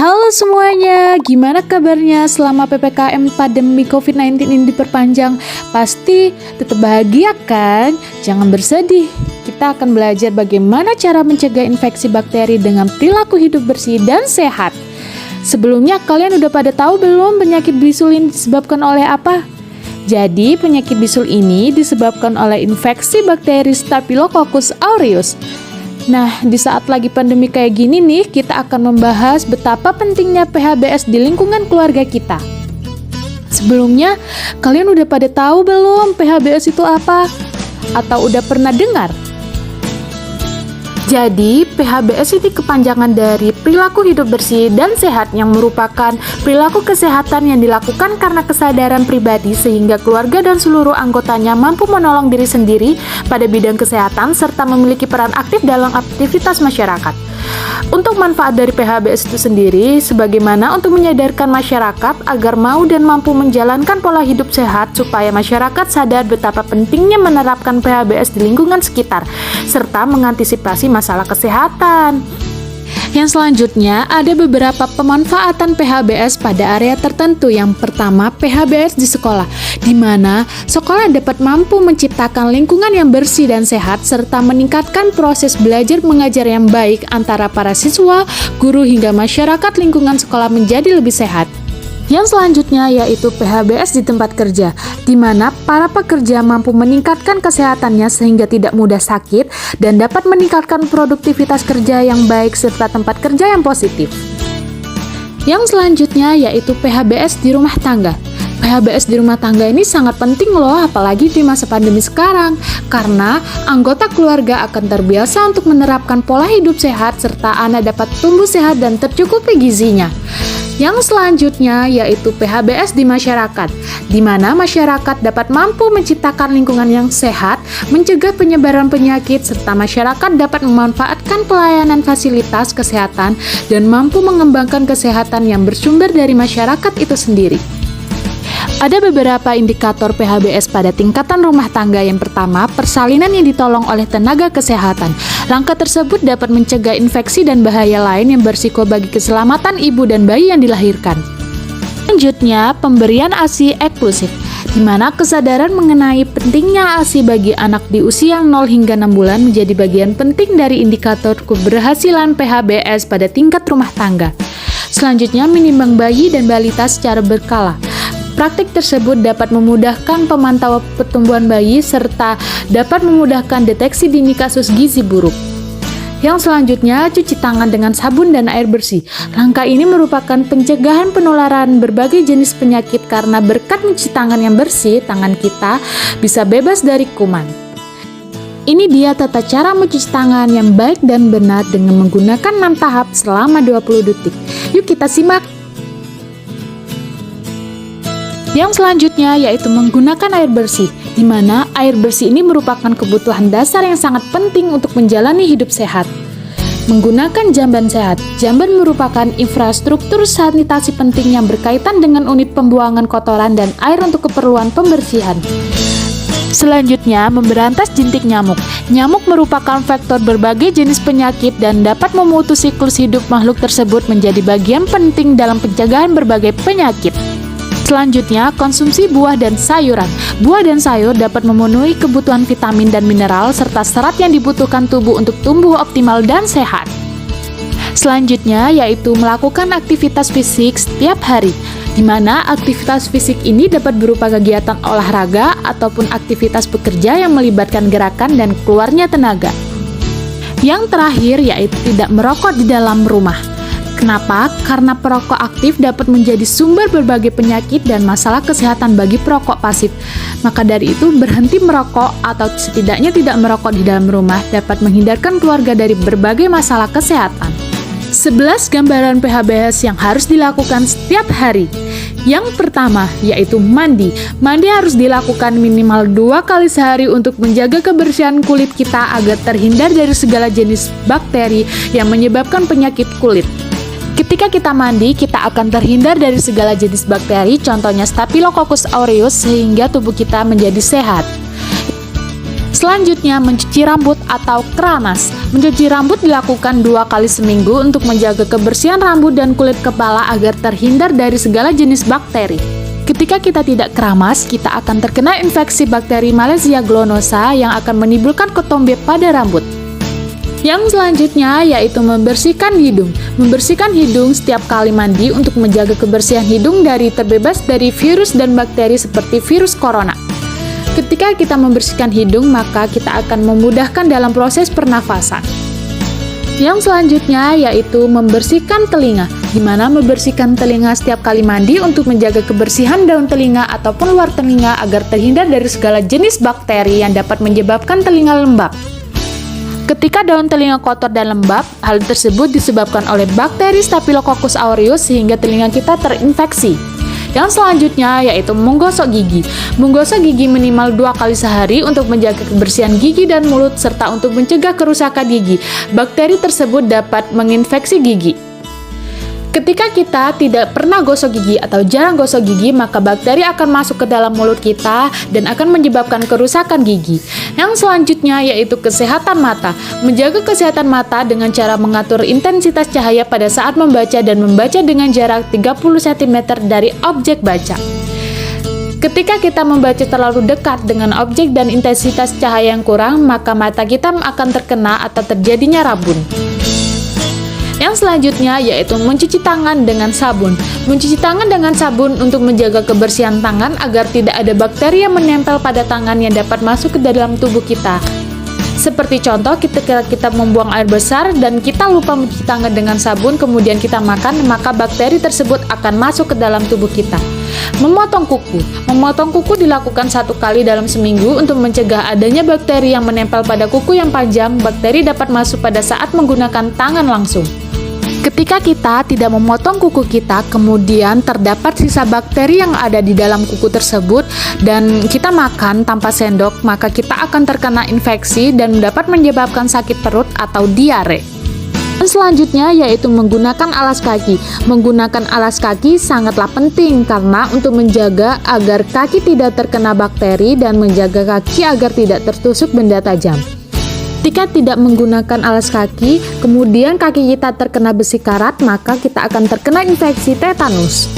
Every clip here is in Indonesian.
Halo semuanya, gimana kabarnya selama PPKM pandemi COVID-19 ini diperpanjang? Pasti tetap bahagia kan? Jangan bersedih, kita akan belajar bagaimana cara mencegah infeksi bakteri dengan perilaku hidup bersih dan sehat. Sebelumnya kalian udah pada tahu belum penyakit bisul ini disebabkan oleh apa? Jadi penyakit bisul ini disebabkan oleh infeksi bakteri Staphylococcus aureus. Nah, di saat lagi pandemi kayak gini nih, kita akan membahas betapa pentingnya PHBS di lingkungan keluarga kita. Sebelumnya, kalian udah pada tahu belum PHBS itu apa? Atau udah pernah dengar? Jadi, PHBS itu kepanjangan dari perilaku hidup bersih dan sehat yang merupakan perilaku kesehatan yang dilakukan karena kesadaran pribadi sehingga keluarga dan seluruh anggotanya mampu menolong diri sendiri pada bidang kesehatan serta memiliki peran aktif dalam aktivitas masyarakat. Untuk manfaat dari PHBS itu sendiri, sebagaimana untuk menyadarkan masyarakat agar mau dan mampu menjalankan pola hidup sehat supaya masyarakat sadar betapa pentingnya menerapkan PHBS di lingkungan sekitar, serta mengantisipasi masalah kesehatan. Yang selanjutnya, ada beberapa pemanfaatan PHBS pada area tertentu. Yang pertama, PHBS di sekolah, di mana sekolah dapat mampu menciptakan lingkungan yang bersih dan sehat, serta meningkatkan proses belajar mengajar yang baik antara para siswa, guru, hingga masyarakat lingkungan sekolah menjadi lebih sehat. Yang selanjutnya yaitu PHBS di tempat kerja, di mana para pekerja mampu meningkatkan kesehatannya sehingga tidak mudah sakit dan dapat meningkatkan produktivitas kerja yang baik serta tempat kerja yang positif. Yang selanjutnya yaitu PHBS di rumah tangga. PHBS di rumah tangga ini sangat penting loh, apalagi di masa pandemi sekarang, karena anggota keluarga akan terbiasa untuk menerapkan pola hidup sehat serta anak dapat tumbuh sehat dan tercukupi gizinya. Yang selanjutnya yaitu PHBS di masyarakat, di mana masyarakat dapat mampu menciptakan lingkungan yang sehat, mencegah penyebaran penyakit, serta masyarakat dapat memanfaatkan pelayanan fasilitas kesehatan dan mampu mengembangkan kesehatan yang bersumber dari masyarakat itu sendiri. Ada beberapa indikator PHBS pada tingkatan rumah tangga. Yang pertama, persalinan yang ditolong oleh tenaga kesehatan. Langkah tersebut dapat mencegah infeksi dan bahaya lain yang berisiko bagi keselamatan ibu dan bayi yang dilahirkan. Selanjutnya, pemberian ASI eksklusif, di mana kesadaran mengenai pentingnya ASI bagi anak di usia 0 hingga 6 bulan menjadi bagian penting dari indikator keberhasilan PHBS pada tingkat rumah tangga. Selanjutnya, menimbang bayi dan balita secara berkala. Praktik tersebut dapat memudahkan pemantauan pertumbuhan bayi serta dapat memudahkan deteksi dini kasus gizi buruk. Yang selanjutnya, cuci tangan dengan sabun dan air bersih. Langkah ini merupakan pencegahan penularan berbagai jenis penyakit karena berkat mencuci tangan yang bersih, tangan kita bisa bebas dari kuman. Ini dia tata cara mencuci tangan yang baik dan benar dengan menggunakan 6 tahap selama 20 detik. Yuk kita simak. Yang selanjutnya yaitu menggunakan air bersih, di mana air bersih ini merupakan kebutuhan dasar yang sangat penting untuk menjalani hidup sehat. Menggunakan jamban sehat. Jamban merupakan infrastruktur sanitasi penting yang berkaitan dengan unit pembuangan kotoran dan air untuk keperluan pembersihan. Selanjutnya, memberantas jentik nyamuk. Nyamuk merupakan faktor berbagai jenis penyakit dan dapat memutus siklus hidup makhluk tersebut menjadi bagian penting dalam pencegahan berbagai penyakit. Selanjutnya, konsumsi buah dan sayuran. Buah dan sayur dapat memenuhi kebutuhan vitamin dan mineral serta serat yang dibutuhkan tubuh untuk tumbuh optimal dan sehat. Selanjutnya, yaitu melakukan aktivitas fisik setiap hari, di mana aktivitas fisik ini dapat berupa kegiatan olahraga ataupun aktivitas bekerja yang melibatkan gerakan dan keluarnya tenaga. Yang terakhir, yaitu tidak merokok di dalam rumah. Kenapa? Karena perokok aktif dapat menjadi sumber berbagai penyakit dan masalah kesehatan bagi perokok pasif. Maka dari itu, berhenti merokok atau setidaknya tidak merokok di dalam rumah dapat menghindarkan keluarga dari berbagai masalah kesehatan. 11 gambaran PHBS yang harus dilakukan setiap hari. Yang pertama, yaitu mandi. Mandi harus dilakukan minimal 2 kali sehari untuk menjaga kebersihan kulit kita agar terhindar dari segala jenis bakteri yang menyebabkan penyakit kulit. Ketika kita mandi, kita akan terhindar dari segala jenis bakteri, contohnya Staphylococcus aureus, sehingga tubuh kita menjadi sehat. Selanjutnya, mencuci rambut atau keramas. Mencuci rambut dilakukan 2 kali seminggu untuk menjaga kebersihan rambut dan kulit kepala agar terhindar dari segala jenis bakteri. Ketika kita tidak keramas, kita akan terkena infeksi bakteri Malassezia glonnosa yang akan menimbulkan ketombe pada rambut. Yang selanjutnya yaitu membersihkan hidung. Membersihkan hidung setiap kali mandi untuk menjaga kebersihan hidung dari terbebas dari virus dan bakteri seperti virus corona. Ketika kita membersihkan hidung, maka kita akan memudahkan dalam proses pernafasan. Yang selanjutnya yaitu membersihkan telinga. Gimana membersihkan telinga setiap kali mandi untuk menjaga kebersihan daun telinga ataupun luar telinga agar terhindar dari segala jenis bakteri yang dapat menyebabkan telinga lembab. Ketika daun telinga kotor dan lembab, hal tersebut disebabkan oleh bakteri Staphylococcus aureus sehingga telinga kita terinfeksi. Yang selanjutnya yaitu menggosok gigi. Menggosok gigi minimal 2 kali sehari untuk menjaga kebersihan gigi dan mulut serta untuk mencegah kerusakan gigi. Bakteri tersebut dapat menginfeksi gigi. Ketika kita tidak pernah gosok gigi atau jarang gosok gigi, maka bakteri akan masuk ke dalam mulut kita dan akan menyebabkan kerusakan gigi. Yang selanjutnya yaitu kesehatan mata. Menjaga kesehatan mata dengan cara mengatur intensitas cahaya pada saat membaca dan membaca dengan jarak 30 cm dari objek baca. Ketika kita membaca terlalu dekat dengan objek dan intensitas cahaya yang kurang, maka mata kita akan terkena atau terjadinya rabun. Yang selanjutnya yaitu mencuci tangan dengan sabun. Mencuci tangan dengan sabun untuk menjaga kebersihan tangan agar tidak ada bakteri yang menempel pada tangan yang dapat masuk ke dalam tubuh kita. Seperti contoh ketika kita membuang air besar dan kita lupa mencuci tangan dengan sabun kemudian kita makan, maka bakteri tersebut akan masuk ke dalam tubuh kita. Memotong kuku. Memotong kuku dilakukan 1 kali dalam seminggu untuk mencegah adanya bakteri yang menempel pada kuku yang panjang. Bakteri dapat masuk pada saat menggunakan tangan langsung. Ketika kita tidak memotong kuku kita, kemudian terdapat sisa bakteri yang ada di dalam kuku tersebut dan kita makan tanpa sendok, maka kita akan terkena infeksi dan dapat menyebabkan sakit perut atau diare. Dan selanjutnya yaitu menggunakan alas kaki. Menggunakan alas kaki sangatlah penting karena untuk menjaga agar kaki tidak terkena bakteri dan menjaga kaki agar tidak tertusuk benda tajam. Ketika tidak menggunakan alas kaki, kemudian kaki kita terkena besi karat, maka kita akan terkena infeksi tetanus.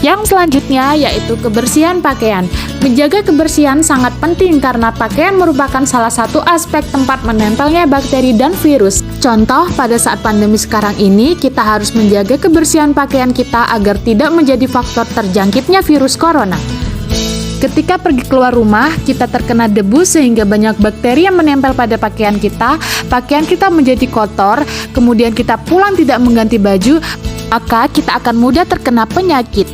Yang selanjutnya yaitu kebersihan pakaian. Menjaga kebersihan sangat penting karena pakaian merupakan salah satu aspek tempat menempelnya bakteri dan virus. Contoh, pada saat pandemi sekarang ini, kita harus menjaga kebersihan pakaian kita agar tidak menjadi faktor terjangkitnya virus corona. Ketika pergi keluar rumah, kita terkena debu sehingga banyak bakteri yang menempel pada pakaian kita menjadi kotor, kemudian kita pulang tidak mengganti baju, maka kita akan mudah terkena penyakit.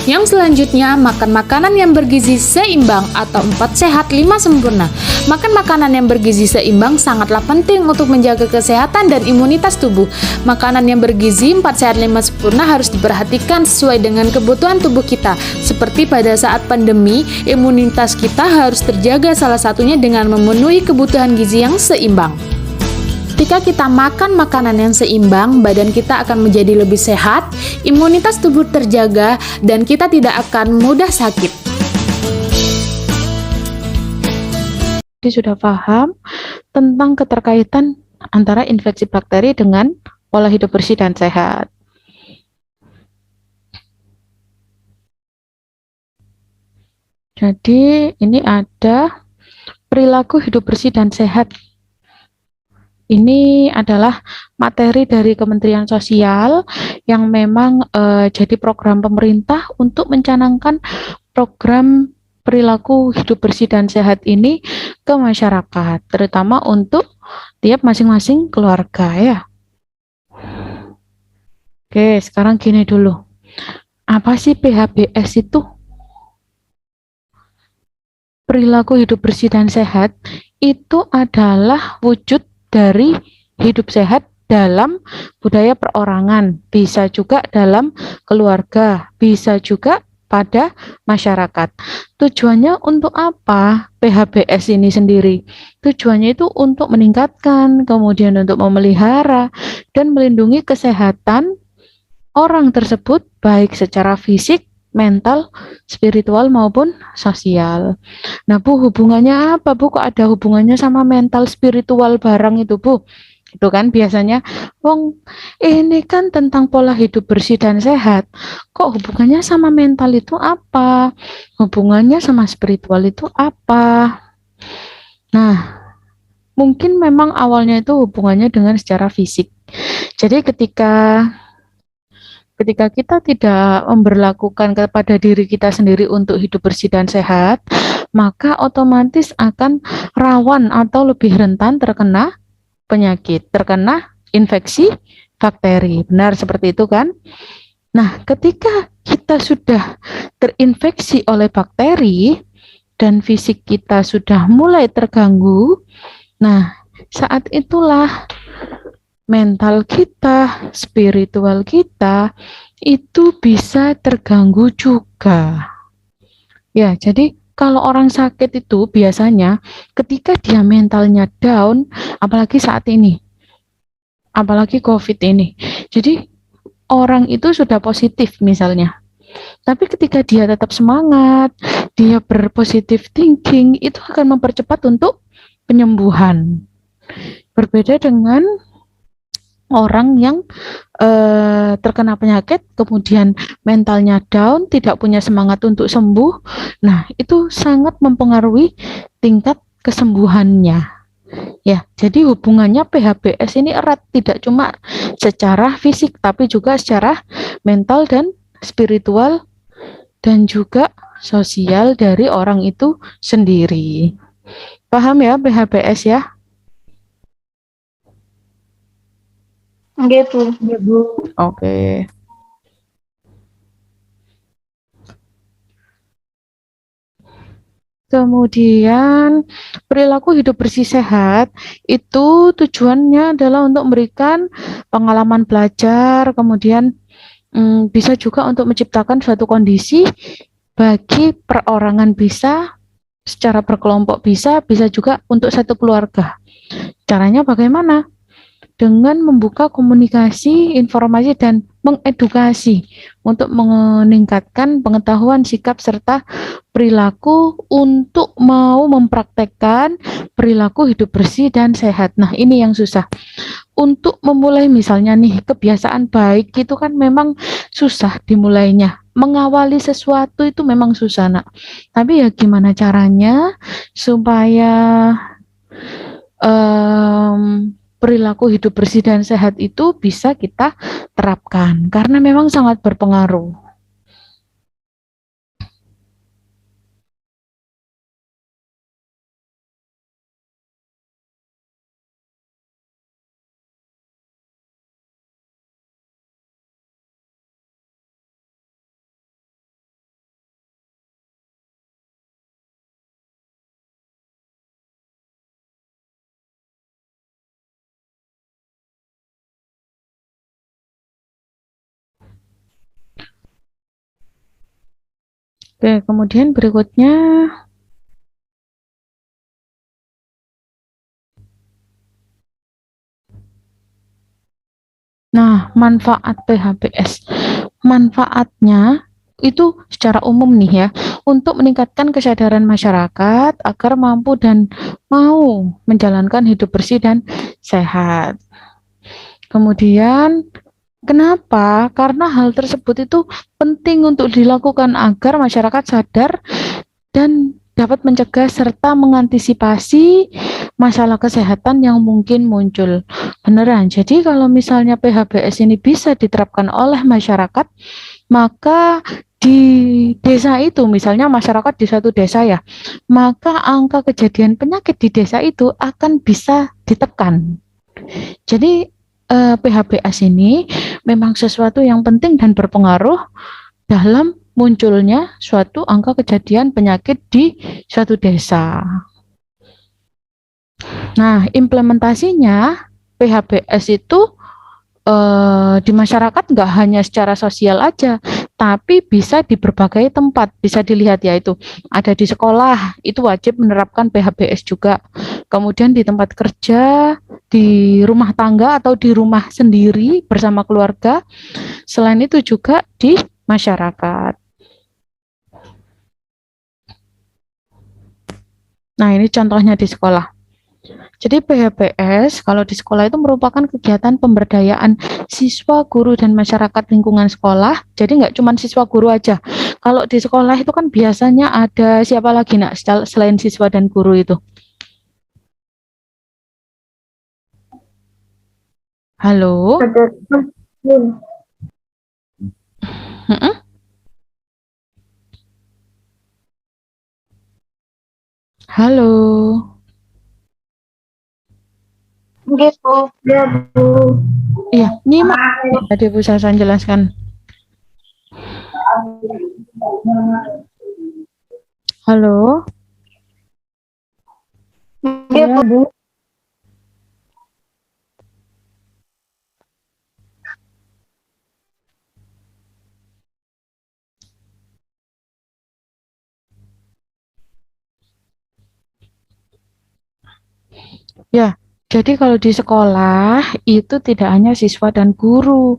Yang selanjutnya, makan makanan yang bergizi seimbang atau 4 sehat 5 sempurna. Makan makanan yang bergizi seimbang sangatlah penting untuk menjaga kesehatan dan imunitas tubuh. Makanan yang bergizi 4 sehat 5 sempurna harus diperhatikan sesuai dengan kebutuhan tubuh kita. Seperti pada saat pandemi, imunitas kita harus terjaga salah satunya dengan memenuhi kebutuhan gizi yang seimbang. Ketika kita makan makanan yang seimbang, badan kita akan menjadi lebih sehat, imunitas tubuh terjaga, dan kita tidak akan mudah sakit. Jadi sudah paham tentang keterkaitan antara infeksi bakteri dengan pola hidup bersih dan sehat. Jadi ini ada perilaku hidup bersih dan sehat. Ini adalah materi dari Kementerian Sosial yang memang jadi program pemerintah untuk mencanangkan program perilaku hidup bersih dan sehat ini ke masyarakat, terutama untuk tiap masing-masing keluarga ya. Oke, sekarang gini dulu. Apa sih PHBS itu? Perilaku hidup bersih dan sehat itu adalah wujud dari hidup sehat dalam budaya perorangan, bisa juga dalam keluarga, bisa juga pada masyarakat. Tujuannya untuk apa PHBS ini sendiri? Tujuannya itu untuk meningkatkan, kemudian untuk memelihara dan melindungi kesehatan orang tersebut baik secara fisik, mental, spiritual maupun sosial. Nah Bu, hubungannya apa Bu? Kok ada hubungannya sama mental spiritual barang itu Bu? Itu kan biasanya, wong ini kan tentang pola hidup bersih dan sehat. Kok hubungannya sama mental itu apa? Hubungannya sama spiritual itu apa? Nah, mungkin memang awalnya itu hubungannya dengan secara fisik. Jadi ketika kita tidak memberlakukan kepada diri kita sendiri untuk hidup bersih dan sehat, maka otomatis akan rawan atau lebih rentan terkena penyakit, terkena infeksi bakteri. Benar seperti itu kan? Nah, ketika kita sudah terinfeksi oleh bakteri dan fisik kita sudah mulai terganggu, nah, saat itulah mental kita, spiritual kita itu bisa terganggu juga. Ya, jadi kalau orang sakit itu biasanya ketika dia mentalnya down, apalagi saat ini, apalagi COVID ini. Jadi orang itu sudah positif misalnya, tapi ketika dia tetap semangat, dia berpositif thinking, itu akan mempercepat untuk penyembuhan. Berbeda dengan orang yang terkena penyakit, kemudian mentalnya down, tidak punya semangat untuk sembuh. Nah, itu sangat mempengaruhi tingkat kesembuhannya. Ya, jadi hubungannya PHBS ini erat, tidak cuma secara fisik, tapi juga secara mental dan spiritual dan juga sosial dari orang itu sendiri. Paham ya PHBS ya? Nggih, Bu. Iya, Bu. Oke. Kemudian perilaku hidup bersih sehat itu tujuannya adalah untuk memberikan pengalaman belajar, kemudian bisa juga untuk menciptakan suatu kondisi bagi perorangan bisa, secara berkelompok bisa juga untuk satu keluarga. Caranya bagaimana? Dengan membuka komunikasi, informasi, dan mengedukasi untuk meningkatkan pengetahuan, sikap, serta perilaku untuk mau mempraktekkan perilaku hidup bersih dan sehat. Nah, ini yang susah. Untuk memulai misalnya nih, kebiasaan baik itu kan memang susah dimulainya. Mengawali sesuatu itu memang susah, Nak. Tapi ya gimana caranya supaya perilaku hidup bersih dan sehat itu bisa kita terapkan karena memang sangat berpengaruh. Oke, kemudian berikutnya manfaat PHBS. Manfaatnya itu secara umum nih ya, untuk meningkatkan kesadaran masyarakat agar mampu dan mau menjalankan hidup bersih dan sehat. Kemudian kenapa? Karena hal tersebut itu penting untuk dilakukan agar masyarakat sadar dan dapat mencegah serta mengantisipasi masalah kesehatan yang mungkin muncul. Beneran. Jadi kalau misalnya PHBS ini bisa diterapkan oleh masyarakat, maka di desa itu, misalnya masyarakat di suatu desa ya, maka angka kejadian penyakit di desa itu akan bisa ditekan. Jadi PHBS ini memang sesuatu yang penting dan berpengaruh dalam munculnya suatu angka kejadian penyakit di suatu desa. Nah, implementasinya PHBS itu di masyarakat nggak hanya secara sosial aja, tapi bisa di berbagai tempat. Bisa dilihat ya, itu ada di sekolah, itu wajib menerapkan PHBS juga. Kemudian di tempat kerja, di rumah tangga atau di rumah sendiri bersama keluarga. Selain itu juga di masyarakat. Nah, ini contohnya di sekolah. Jadi PHBS kalau di sekolah itu merupakan kegiatan pemberdayaan siswa, guru, dan masyarakat lingkungan sekolah. Jadi nggak cuma siswa guru aja. Kalau di sekolah itu kan biasanya ada siapa lagi nak selain siswa dan guru itu? Halo? Ada temen. Mm-mm. Halo? Nggih, Bu. Ya, Bu. Iya, nyimak. Tadi Bu Sasan jelaskan. Halo? Nggih, Iya, Bu. Bu. Ya, jadi kalau di sekolah itu tidak hanya siswa dan guru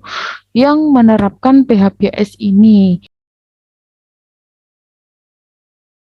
yang menerapkan PHBS ini,